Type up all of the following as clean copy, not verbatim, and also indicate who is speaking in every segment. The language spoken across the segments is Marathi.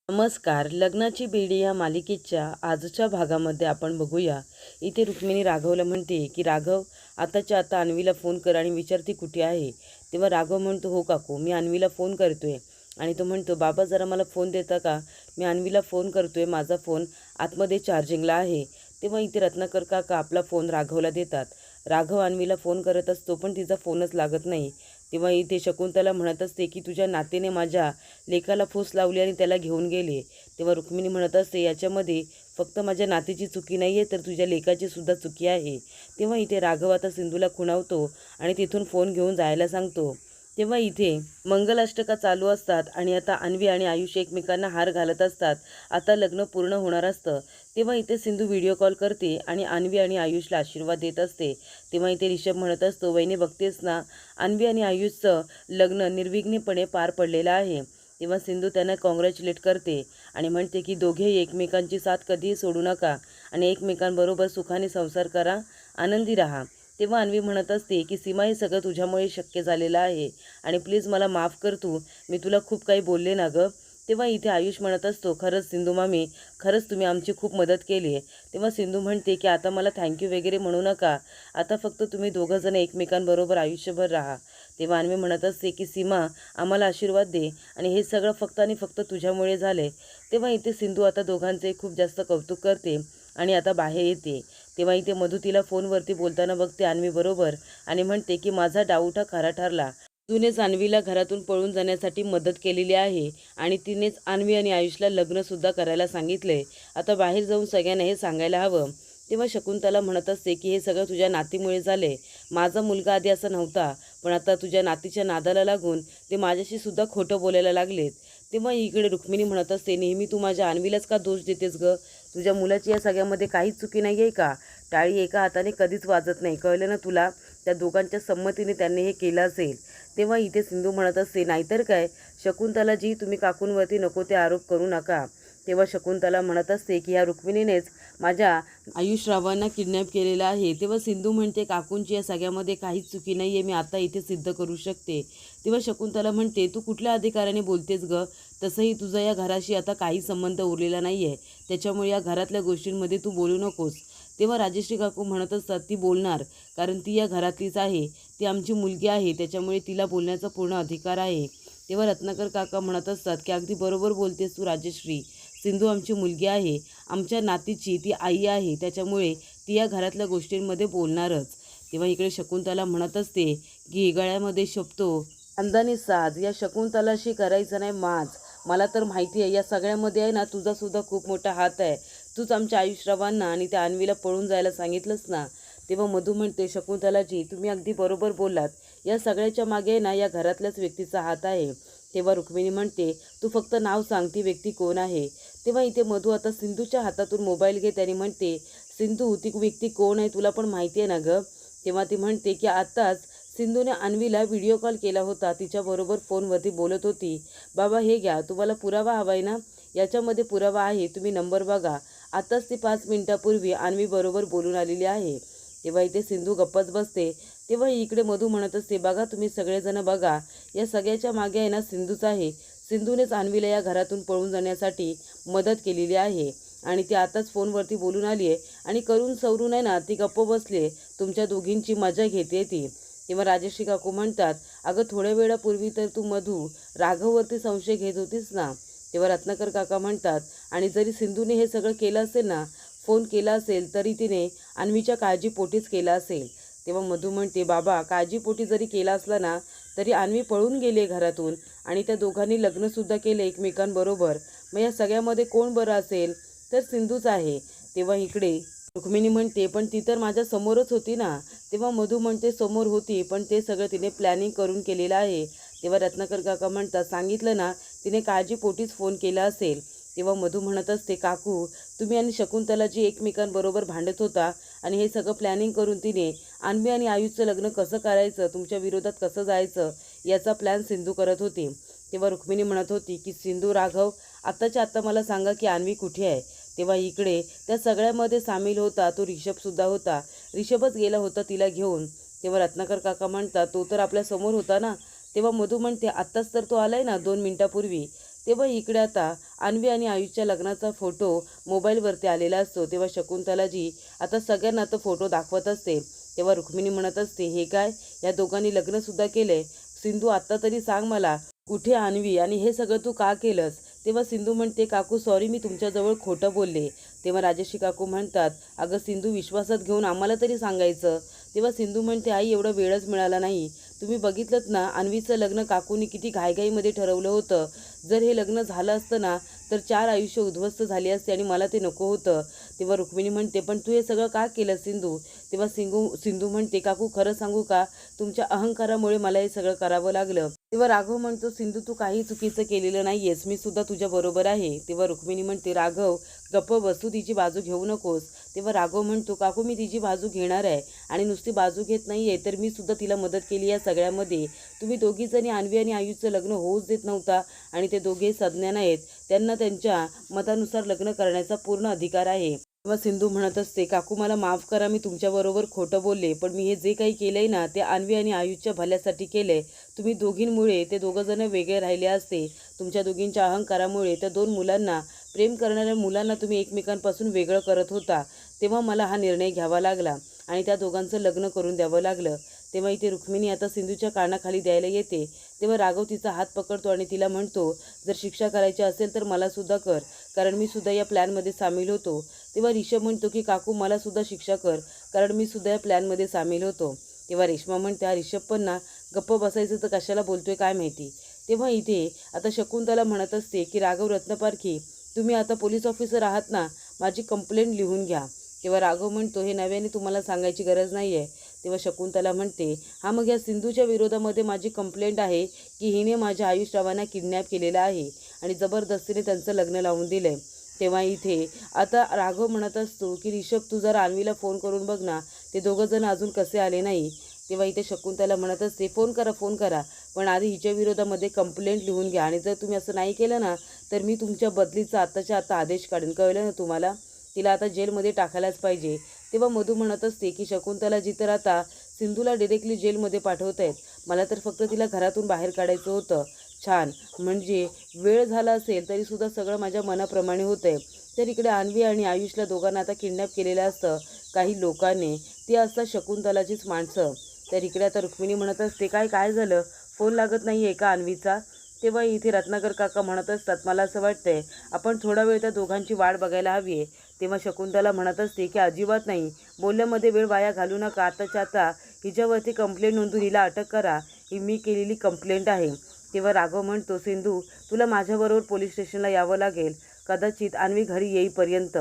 Speaker 1: नमस्कार. लग्नाची बेडी या मालिकेच्या आजच्या भागामध्ये आपण बघूया. इथे रुक्मिणी राघवला म्हणते की राघव आताच्या आता अन्वीला फोन कर आणि विचार ती कुठे आहे. तेव्हा राघव म्हणतो, हो काकू, मी अन्वीला फोन करतोय. आणि तो म्हणतो, बाबा जरा मला फोन देता का, मी अन्वीला फोन करतोय, माझा फोन आतमध्ये चार्जिंगला आहे. तेव्हा इथे रत्नाकर काका आपला फोन राघवला देतात. राघव अन्वीला फोन करत असतो पण तिचा फोनच लागत नाही. तेव्हा इथे शकुंतला म्हणत असते की तुझ्या नातीने माझ्या लेकाला फूस लावली आणि त्याला घेऊन गेले. तेव्हा रुक्मिणी म्हणत असते, याच्यामध्ये फक्त माझ्या नातीची चुकी नाही आहे तर तुझ्या लेकाची सुद्धा चुकी आहे. तेव्हा इथे राघव आता सिंधूला खुणावतो आणि तिथून फोन घेऊन जायला सांगतो. तेव्हा इथे मंगलाष्टका चालू असतात आणि आता अन्वी आणि आयुष एकमेकांना हार घालत असतात. आता लग्न पूर्ण होणार असतं. तेव्हा इथे सिंधू व्हिडिओ कॉल करते आणि अन्वी आणि आयुषला आशीर्वाद देत असते. तेव्हा इथे ऋषभ म्हणत असतो, वहिनी बघतेस ना, अन्वी आणि आयुषचं लग्न निर्विघ्नपणे पार पडलेलं आहे. तेव्हा सिंधू त्यांना कॉंग्रॅच्युलेट करते आणि म्हणते की दोघेही एकमेकांची साथ कधीही सोडू नका आणि एकमेकांबरोबर सुखाने संसार करा, आनंदी राहा. तेव्हा अन्वी म्हणत असते की सीमा, हे सगळं तुझ्यामुळे शक्य झालेलं आहे आणि प्लीज मला माफ कर तू, मी तुला खूप काही बोलले ना गं. तेव्हा इथे आयुष म्हणत असतो, खरंच सिंधू मामी, खरंच तुम्ही आमची खूप मदत केली आहे. तेव्हा सिंधू म्हणते की आता मला थँक्यू वगैरे म्हणू नका, आता फक्त तुम्ही दोघंजण एकमेकांबरोबर आयुष्यभर राहा. तेव्हा अन्वी म्हणत असते की सीमा, आम्हाला आशीर्वाद दे आणि हे सगळं फक्त आणि फक्त तुझ्यामुळे झाले. तेव्हा इथे सिंधू आता दोघांचे खूप जास्त कौतुक करते आणि आता बाहेर येते. तेव्हा इथे मधू तिला फोनवरती बोलताना बघते अन्वी बरोबर आणि म्हणते की माझा डाऊट हा खरा ठरला. मधूनेच अन्वीला घरातून पळून जाण्यासाठी मदत केलेली आहे आणि तिनेच अन्वी आणि आयुषला लग्नसुद्धा करायला सांगितले. आता बाहेर जाऊन सगळ्यांना हे सांगायला हवं. तेव्हा शकुंतला म्हणत असते की हे सगळं तुझ्या नातीमुळे झाले. माझा मुलगा आधी असा नव्हता, पण आता तुझ्या नातीच्या नादाला लागून ते माझ्याशी सुद्धा खोटं बोलायला लागलेत. तेव्हा इकडे रुक्मिणी म्हणत असते, नेहमी तू माझ्या अन्वीलाच का दोष देतेस गं, तुझ्या मुलाची या सगळ्यामध्ये काहीच चुकी नाही आहे का. टाळी एका हाताने कधीच वाजत नाही, कळलं ना तुला. त्या दोघांच्या संमतीने त्यांनी हे केलं असेल. तेव्हा इथे सिंधू म्हणत असते, नाहीतर काय शकुंतलाजी, तुम्ही काकूंवरती नको ते आरोप करू नका. तेव्हा शकुंतला म्हणत असते की ह्या रुक्मिणीनेच माझ्या आयुषरावांना किडनॅप केलेलं आहे. तेव्हा सिंधू म्हणते, काकूंची या सगळ्यामध्ये काहीच चुकी नाही आहे, मी आता इथे सिद्ध करू शकते. तेव्हा शकुंतला म्हणते, तू कुठल्या अधिकाराने बोलतेस गं, तसंही तुझा या घराशी आता काही संबंध उरलेला नाही आहे, त्याच्यामुळे या घरातल्या गोष्टींमध्ये तू बोलू नकोस. तेव्हा राजश्री काकू म्हणत असतात, ती बोलणार, कारण ती या घरातलीच आहे, ती आमची मुलगी आहे, त्याच्यामुळे तिला बोलण्याचा पूर्ण अधिकार आहे. तेव्हा रत्नाकर काका म्हणत असतात की अगदी बरोबर बोलतेस तू राजश्री, सिंधू आमची मुलगी आहे, आमच्या नातीची ती आई आहे, त्याच्यामुळे ती या घरातल्या गोष्टींमध्ये बोलणारच. तेव्हा इकडे शकुंतला म्हणत असते की गळ्यामध्ये शोभतो अंदाने साज, या शकुंतलाशी करायचं नाही माज. मला तर माहिती आहे या सगळ्यामध्ये आहे ना तुझासुद्धा खूप मोठा हात आहे. तूच आमच्या आयुषरावांना आणि त्या अन्वीला पळून जायला सांगितलंस ना. तेव्हा मधू म्हणते, शकुंतलाजी तुम्ही अगदी बरोबर बोललात, या सगळ्याच्या मागे ना या घरातल्याच व्यक्तीचा हात आहे. तेव्हा रुक्मिणी म्हणते, तू फक्त नाव सांग, ती व्यक्ती कोण आहे. तेव्हा इथे मधू आता सिंधूच्या हातातून मोबाईल घेते आणि म्हणते, सिंधू ती व्यक्ती कोण आहे तुला पण माहिती आहे ना गं. तेव्हा ती म्हणते की आत्ताच सिंधूने अन्वीला व्हिडिओ कॉल केला होता, तिच्याबरोबर फोनवरती बोलत होती. बाबा हे घ्या, तुम्हाला पुरावा हवा आहे ना, याच्यामध्ये पुरावा आहे, तुम्ही नंबर बघा, आताच ती 5 मिनिटापूर्वी अन्वीबरोबर बोलून आलेली आहे. तेव्हा इथे सिंधू गप्पच बसते. तेव्हा इकडे मधू म्हणत असते, बघा तुम्ही सगळेजण बघा, या सगळ्याच्या मागे आहे ना सिंधूच आहे. सिंधूनेच अन्वीला या घरातून पळून जाण्यासाठी मदत केलेली आहे आणि ती आताच फोनवरती बोलून आली आहे आणि करून सवरून आहे ना ती गप्प बसली, तुमच्या दोघींची मजा घेते ती. तेव्हा राजश्री काकू म्हणतात, अगं थोड्या वेळापूर्वी तर तू मधू राघववरती संशय घेत होतीस ना. तेव्हा रत्नाकर काका म्हणतात, आणि जरी सिंधूने हे सगळं केलं असेल ना, फोन केला असेल, तरी तिने अन्वीच्या काळजीपोटीच केला असेल. तेव्हा मधू म्हणते, बाबा काळजीपोटी जरी केला असला ना, तरी अन्वी पळून गेली घरातून आणि त्या दोघांनी लग्नसुद्धा केलं एकमेकांबरोबर. मग या सगळ्यामध्ये कोण बरं असेल, तर सिंधूच आहे. तेव्हा इकडे रुक्मिणी म्हणते, पण ती तर माझ्या समोरच होती ना. तेव्हा मधू म्हणते, समोर होती, पण ते सगळं तिने प्लॅनिंग करून केलेलं आहे. तेव्हा रत्नाकर काका म्हणतात, सांगितलं ना, तिने काळजीपोटीच फोन केला असेल. तेव्हा मधू म्हणत असते, काकू तुम्ही आणि शकुंतलाजी एकमेकांबरोबर भांडत होता आणि हे सगळं प्लॅनिंग करून तिने अन्वी आणि आयुषचं लग्न कसं करायचं, तुमच्या विरोधात कसं जायचं, याचा प्लॅन सिंधू करत होती. तेव्हा रुक्मिणी म्हणत होती की सिंधू, राघव आत्ताच्या आत्ता मला सांगा की अन्वी कुठे आहे. तेव्हा इकडे त्या सगळ्यामध्ये सामील होता तो ऋषभसुद्धा होता. ऋषभच गेला होता तिला घेऊन. तेव्हा रत्नाकर काका म्हणतात, तो तर आपल्या समोर होता ना. तेव्हा मधू म्हणते, आत्ताच तर तो आलाय ना 2 मिनिटापूर्वी. तेव्हा इकडे आता अन्वी आणि आयुषच्या लग्नाचा फोटो मोबाईलवरती आलेला असतो. तेव्हा शकुंतलाजी आता सगळ्यांना तो फोटो दाखवत असते. तेव्हा रुक्मिणी म्हणत असते, हे काय, या दोघांनी लग्नसुद्धा केलंय. सिंधू आत्ता तरी सांग मला, कुठे अन्वी आणि हे सगळं तू का केलंस? तेव्हा सिंधू म्हणते, काकू सॉरी, मी तुमच्याजवळ खोटं बोलले. तेव्हा राजश्री काकू म्हणतात, अगं सिंधू, विश्वासात घेऊन आम्हाला तरी सांगायचं. तेव्हा सिंधू म्हणते, आई एवढा वेळच मिळाला नाही. तुम्ही बघितलंत ना, अन्वीचं लग्न काकूनी किती घाईघाईमध्ये ठरवलं होतं. जर हे लग्न झालं असतं ना तर 4 आयुष्य उद्ध्वस्त झाली असते आणि मला ते नको होतं. तेव्हा रुक्मिणी म्हणते, पण तू हे सगळं का केलं सिंधू? तेव्हा सिंधू म्हणते, काकू खरं सांगू का, तुमच्या अहंकारामुळे मला हे सगळं करावं लागलं. तेव्हा राघव म्हणतो, सिंधू तू काही चुकीचं केलेलं नाहीयेस, मी सुद्धा तुझ्या बरोबर आहे. तेव्हा रुक्मिणी म्हणते, राघव गप्प बस, तू तिची बाजू घेऊ नकोस. तेव्हा राघव म्हणतो, काकू मी तिची बाजू घेणार आहे आणि नुसती बाजू घेत नाहीये तर मी सुद्धा तिला मदत केली या सगळ्यामध्ये. तुम्ही दोघीजणी अन्वी आणि आयुषचं लग्न होऊच देत नव्हता आणि ते दोघे सज्ञान आहेत, त्यांना त्यांच्या मतानुसार लग्न करण्याचा पूर्ण अधिकार आहे. तेव्हा सिंधू म्हणत असते, काकू मला माफ करा, मी तुमच्याबरोबर खोटं बोलले, पण मी हे जे काही केलंय ना ते अन्वी आणि आयुषच्या भल्यासाठी केलंय. तुम्ही दोघींमुळे ते दोघंजण वेगळे राहिले असते. तुमच्या दोघींच्या अहंकारामुळे त्या 2 मुलांना, प्रेम करणाऱ्या मुलांना तुम्ही एकमेकांपासून वेगळं करत होता. तेव्हा मला हा निर्णय घ्यावा लागला आणि त्या दोघांचं लग्न करून द्यावं लागलं. तेव्हा इथे रुक्मिणी आता सिंधूच्या कानाखाली द्यायला येते. तेव्हा राघव तिचा हात पकडतो आणि तिला म्हणतो, जर शिक्षा करायची असेल तर मला सुद्धा कर, कारण मी सुद्धा या प्लॅनमध्ये सामील होतो. तेव्हा ऋषभ म्हणतो की काकू मला सुद्धा शिक्षा कर, कारण मी सुद्धा या प्लॅनमध्ये सामील होतो. तेव्हा रेश्मा म्हणते, हा ऋषभ पण ना गप्प बसायचं तर कशाला बोलतोय काय माहिती. तेव्हा इथे आता शकुंतला म्हणत असते की राघव रत्नपारखी, तुम्ही आता पोलीस ऑफिसर आहात ना, माझी कंप्लेंट लिहून घ्या. तेव्हा राघव म्हणतो, हे नव्याने तुम्हाला सांगायची गरज नाही आहे. तेव्हा शकुंतला म्हणते, हा मग या सिंधूच्या विरोधामध्ये माझी कंप्लेंट आहे की हिने माझ्या आयुषरावांना किडनॅप केलेलं आहे आणि जबरदस्तीने त्यांचं लग्न लावून दिलं आहे. तेव्हा इथे आता राघव म्हणत असतो की ऋषभ तू जरा अन्वीला फोन करून बघ ना, ते दोघंजण अजून कसे आले नाही. तेव्हा इथे शकुंतला म्हणत असते, फोन करा, पण आधी हिच्या विरोधामध्ये कंप्लेंट लिहून घ्या आणि जर तुम्ही असं नाही केलं ना तर मी तुमच्या बदलीचा आत्ताच्या आत्ता आदेश काढेन, कळलं ना तुम्हाला. तिला आता जेलमध्ये टाकायलाच पाहिजे. तेव्हा मधू म्हणत असते की शकुंतलाजी तर आता सिंधूला डिरेक्टली जेलमध्ये पाठवत आहेत, मला तर फक्त तिला घरातून बाहेर काढायचं होतं. छान, म्हणजे वेळ झाला असेल तरीसुद्धा सगळं माझ्या मनाप्रमाणे होतं आहे. तर इकडे अन्वी आणि आयुषला दोघांना आता किडनॅप केलेलं असतं काही लोकांनी, ती असतात शकुंतलाचीच माणसं. तर इकडे आता रुक्मिणी म्हणत असते, काय झालं, फोन लागत नाही आहे का अन्वीचा? तेव्हा इथे रत्नाकर काका म्हणत असतात, मला असं वाटतंय आपण थोडा वेळ त्या दोघांची वाट बघायला हवी आहे. तेव्हा शकुंतला म्हणत असते की अजिबात नाही, बोलण्यामध्ये वेळ वाया घालू नका, आताच्या आता हिच्यावरती कंप्लेंट नोंदवून हिला अटक करा, ही मी केलेली कंप्लेंट आहे. तेव्हा राघव म्हणतो, सिंधू तुला माझ्याबरोबर पोलीस स्टेशनला यावं लागेल, कदाचित अन्वी घरी येईपर्यंत.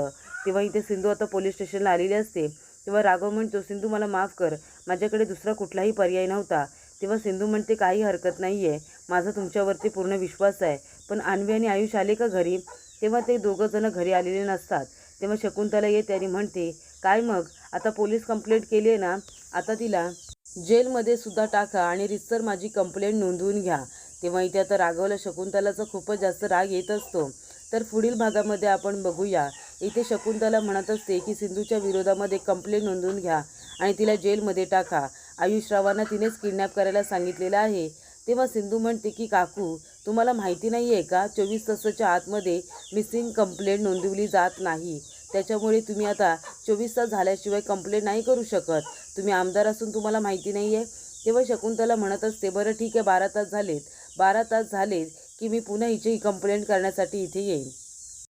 Speaker 1: तेव्हा इथे सिंधू आता पोलीस स्टेशनला आलेली असते. तेव्हा राघव म्हणतो, सिंधू मला माफ कर, माझ्याकडे दुसरा कुठलाही पर्याय नव्हता. तेव्हा सिंधू म्हणते, काही हरकत नाही आहे, माझा तुमच्यावरती पूर्ण विश्वास आहे, पण अन्वी आणि आयुष आले का घरी? तेव्हा ते दोघंजणं घरी आलेले नसतात. तेव्हा शकुंतला येते आणि म्हणते, काय मग आता पोलीस कंप्लेंट केली आहे ना, आता तिला जेलमध्ये सुद्धा टाका आणि रीतसर माझी कंप्लेंट नोंदवून घ्या. तेव्हा इथे आता राघवला शकुंतलाचा खूपच जास्त राग येत असतो. तर पुढील भागामध्ये आपण बघूया. इथे शकुंतला म्हणत असते की सिंधूच्या विरोधामध्ये कंप्लेंट नोंदवून घ्या आणि तिला जेलमध्ये टाका, आयुषरावांना तिनेच किडनॅप करायला सांगितलेलं आहे. तेव्हा सिंधू म्हणते की काकू तुम्हाला माहिती नाही आहे का, 24 तासाच्या आतमध्ये मिसिंग कंप्लेंट नोंदवली जात नाही, त्याच्यामुळे तुम्ही आता 24 तास झाल्याशिवाय कंप्लेंट नाही करू शकत. तुम्ही आमदार असून तुम्हाला माहिती नाही आहे. तेव्हा शकुंतला म्हणत असते, बरं ठीक आहे, 12 तास झालेत की मी पुन्हा हिची कंप्लेंट करण्यासाठी इथे येईन.